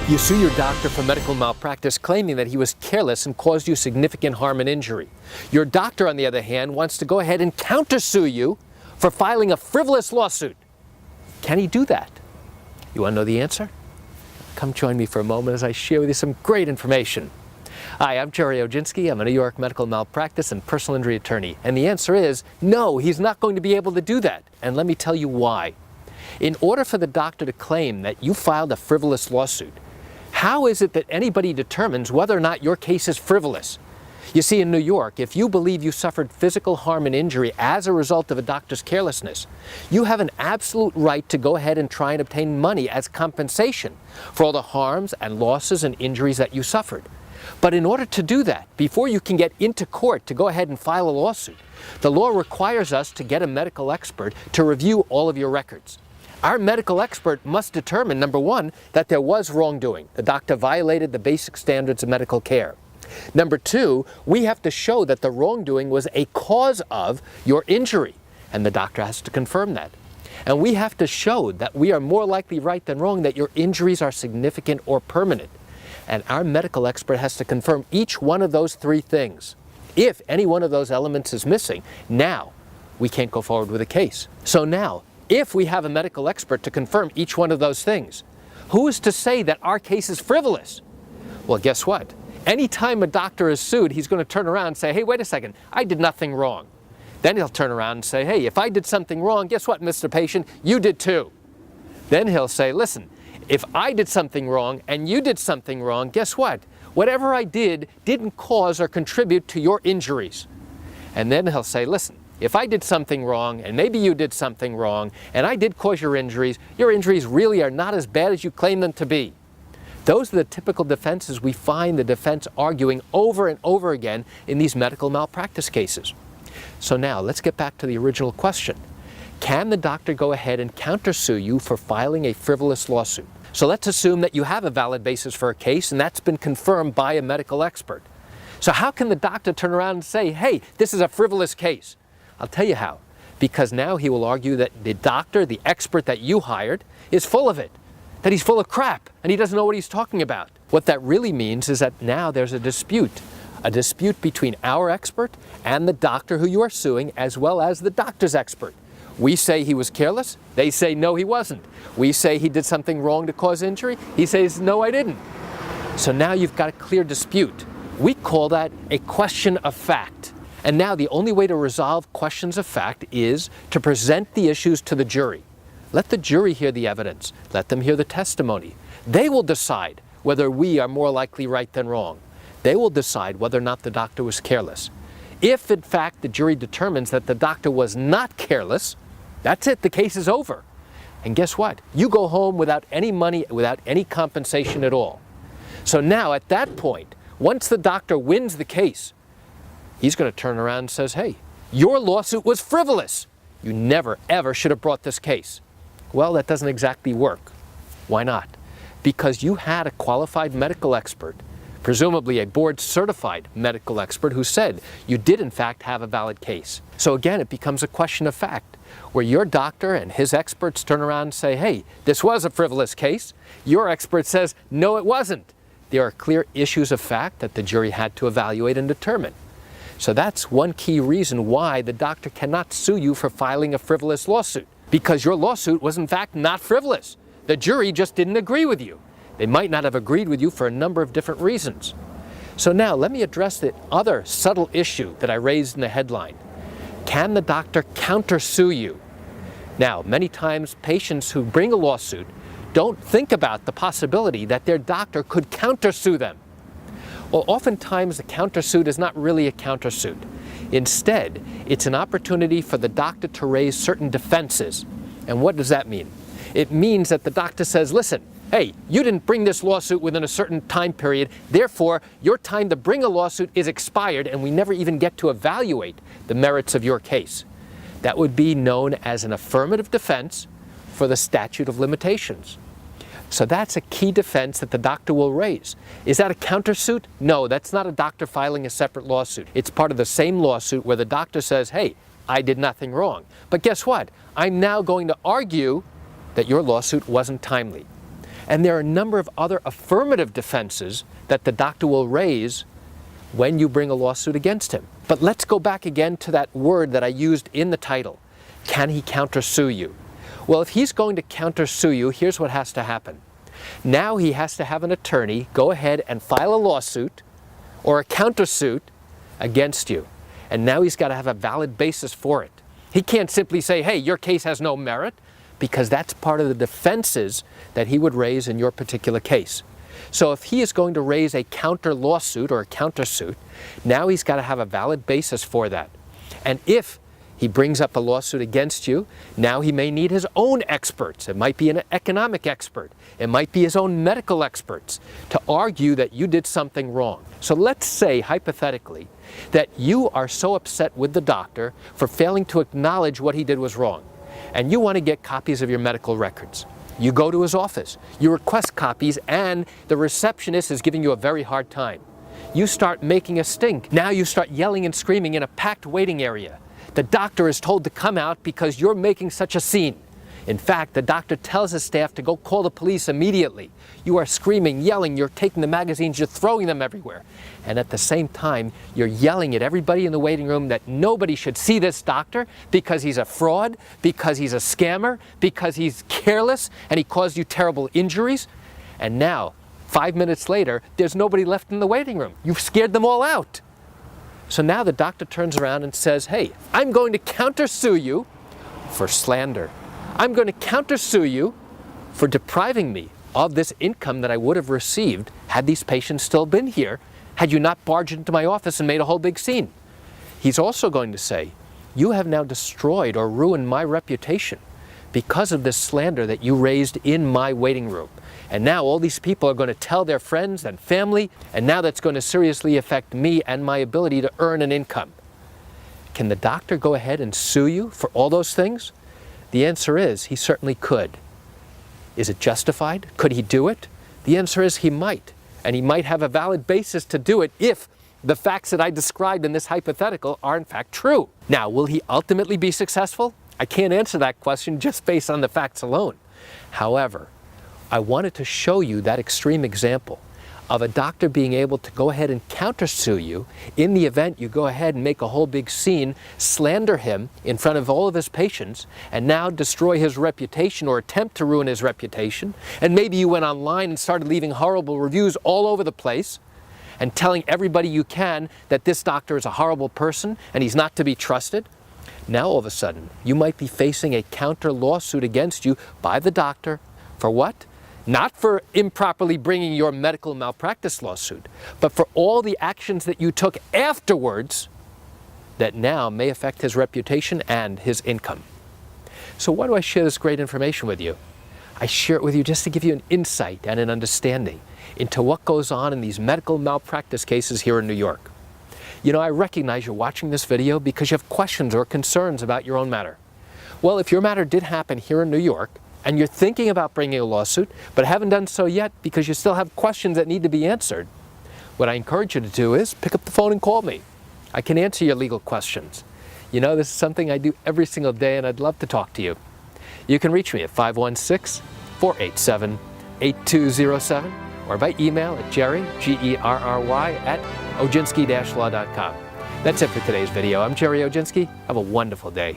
You sue your doctor for medical malpractice, claiming that he was careless and caused you significant harm and injury. Your doctor, on the other hand, wants to go ahead and countersue you for filing a frivolous lawsuit. Can he do that? You want to know the answer? Come join me for a moment as I share with you some great information. Hi, I'm Gerry Oginski. I'm a New York medical malpractice and personal injury attorney. And the answer is no, he's not going to be able to do that. And let me tell you why. In order for the doctor to claim that you filed a frivolous lawsuit, how is it that anybody determines whether or not your case is frivolous? You see, in New York, if you believe you suffered physical harm and injury as a result of a doctor's carelessness, you have an absolute right to go ahead and try and obtain money as compensation for all the harms and losses and injuries that you suffered. But in order to do that, before you can get into court to go ahead and file a lawsuit, the law requires us to get a medical expert to review all of your records. Our medical expert must determine, number one, that there was wrongdoing. The doctor violated the basic standards of medical care. Number two, we have to show that the wrongdoing was a cause of your injury, and the doctor has to confirm that. And we have to show that we are more likely right than wrong, that your injuries are significant or permanent. And our medical expert has to confirm each one of those three things. If any one of those elements is missing, now we can't go forward with a case. So now, if we have a medical expert to confirm each one of those things, who is to say that our case is frivolous? Well, guess what? Anytime a doctor is sued, he's going to turn around and say, hey, wait a second, I did nothing wrong. Then he'll turn around and say, hey, if I did something wrong, guess what, Mr. Patient? You did too. Then he'll say, listen, if I did something wrong and you did something wrong, guess what? Whatever I did didn't cause or contribute to your injuries. And then he'll say, listen, if I did something wrong, and maybe you did something wrong, and I did cause your injuries really are not as bad as you claim them to be. Those are the typical defenses we find the defense arguing over and over again in these medical malpractice cases. So now, let's get back to the original question. Can the doctor go ahead and countersue you for filing a frivolous lawsuit? So let's assume that you have a valid basis for a case, and that's been confirmed by a medical expert. So how can the doctor turn around and say, hey, this is a frivolous case? I'll tell you how. Because now he will argue that the doctor, the expert that you hired, is full of it. That he's full of crap and he doesn't know what he's talking about. What that really means is that now there's a dispute between our expert and the doctor who you are suing, as well as the doctor's expert. We say he was careless. They say, no, he wasn't. We say he did something wrong to cause injury. He says, no, I didn't. So now you've got a clear dispute. We call that a question of fact. And now the only way to resolve questions of fact is to present the issues to the jury. Let the jury hear the evidence. Let them hear the testimony. They will decide whether we are more likely right than wrong. They will decide whether or not the doctor was careless. If, in fact, the jury determines that the doctor was not careless, that's it, the case is over. And guess what? You go home without any money, without any compensation at all. So now, at that point, once the doctor wins the case, he's going to turn around and says, hey, your lawsuit was frivolous. You never, ever should have brought this case. Well, that doesn't exactly work. Why not? Because you had a qualified medical expert, presumably a board-certified medical expert, who said you did, in fact, have a valid case. So again, it becomes a question of fact, where your doctor and his experts turn around and say, hey, this was a frivolous case. Your expert says, no, it wasn't. There are clear issues of fact that the jury had to evaluate and determine. So that's one key reason why the doctor cannot sue you for filing a frivolous lawsuit, because your lawsuit was in fact not frivolous. The jury just didn't agree with you. They might not have agreed with you for a number of different reasons. So now let me address the other subtle issue that I raised in the headline. Can the doctor countersue you? Now, many times patients who bring a lawsuit don't think about the possibility that their doctor could countersue them. Well, oftentimes the countersuit is not really a countersuit. Instead, it's an opportunity for the doctor to raise certain defenses. And what does that mean? It means that the doctor says, listen, hey, you didn't bring this lawsuit within a certain time period, therefore your time to bring a lawsuit is expired and we never even get to evaluate the merits of your case. That would be known as an affirmative defense for the statute of limitations. So that's a key defense that the doctor will raise. Is that a countersuit? No, that's not a doctor filing a separate lawsuit. It's part of the same lawsuit where the doctor says, hey, I did nothing wrong. But guess what? I'm now going to argue that your lawsuit wasn't timely. And there are a number of other affirmative defenses that the doctor will raise when you bring a lawsuit against him. But let's go back again to that word that I used in the title. Can he countersue you? Well, if he's going to countersue you, here's what has to happen. Now he has to have an attorney go ahead and file a lawsuit or a countersuit against you. And now he's got to have a valid basis for it. He can't simply say, hey, your case has no merit, because that's part of the defenses that he would raise in your particular case. So if he is going to raise a counter lawsuit or a countersuit, now he's got to have a valid basis for that. And if he brings up a lawsuit against you, now he may need his own experts. It might be an economic expert. It might be his own medical experts to argue that you did something wrong. So let's say, hypothetically, that you are so upset with the doctor for failing to acknowledge what he did was wrong, and you want to get copies of your medical records. You go to his office, you request copies, and the receptionist is giving you a very hard time. You start making a stink. Now you start yelling and screaming in a packed waiting area. The doctor is told to come out because you're making such a scene. In fact, the doctor tells his staff to go call the police immediately. You are screaming, yelling, you're taking the magazines, you're throwing them everywhere. And at the same time, you're yelling at everybody in the waiting room that nobody should see this doctor because he's a fraud, because he's a scammer, because he's careless, and he caused you terrible injuries. And now, 5 minutes later, there's nobody left in the waiting room. You've scared them all out. So now the doctor turns around and says, hey, I'm going to countersue you for slander. I'm going to countersue you for depriving me of this income that I would have received had these patients still been here, had you not barged into my office and made a whole big scene. He's also going to say, you have now destroyed or ruined my reputation because of this slander that you raised in my waiting room. And now all these people are going to tell their friends and family, and now that's going to seriously affect me and my ability to earn an income. Can the doctor go ahead and sue you for all those things? The answer is, he certainly could. Is it justified? Could he do it? The answer is he might. And he might have a valid basis to do it if the facts that I described in this hypothetical are in fact true. Now, will he ultimately be successful? I can't answer that question just based on the facts alone. However, I wanted to show you that extreme example of a doctor being able to go ahead and countersue you in the event you go ahead and make a whole big scene, slander him in front of all of his patients, and now destroy his reputation or attempt to ruin his reputation. And maybe you went online and started leaving horrible reviews all over the place and telling everybody you can that this doctor is a horrible person and he's not to be trusted. Now all of a sudden, you might be facing a counter lawsuit against you by the doctor for what? Not for improperly bringing your medical malpractice lawsuit, but for all the actions that you took afterwards that now may affect his reputation and his income. So why do I share this great information with you? I share it with you just to give you an insight and an understanding into what goes on in these medical malpractice cases here in New York. You know, I recognize you're watching this video because you have questions or concerns about your own matter. Well, if your matter did happen here in New York, and you're thinking about bringing a lawsuit, but haven't done so yet because you still have questions that need to be answered, what I encourage you to do is pick up the phone and call me. I can answer your legal questions. You know, this is something I do every single day, and I'd love to talk to you. You can reach me at 516-487-8207 or by email at Gerry, Gerry, at oginski-law.com. That's it for today's video. I'm Gerry Oginski. Have a wonderful day.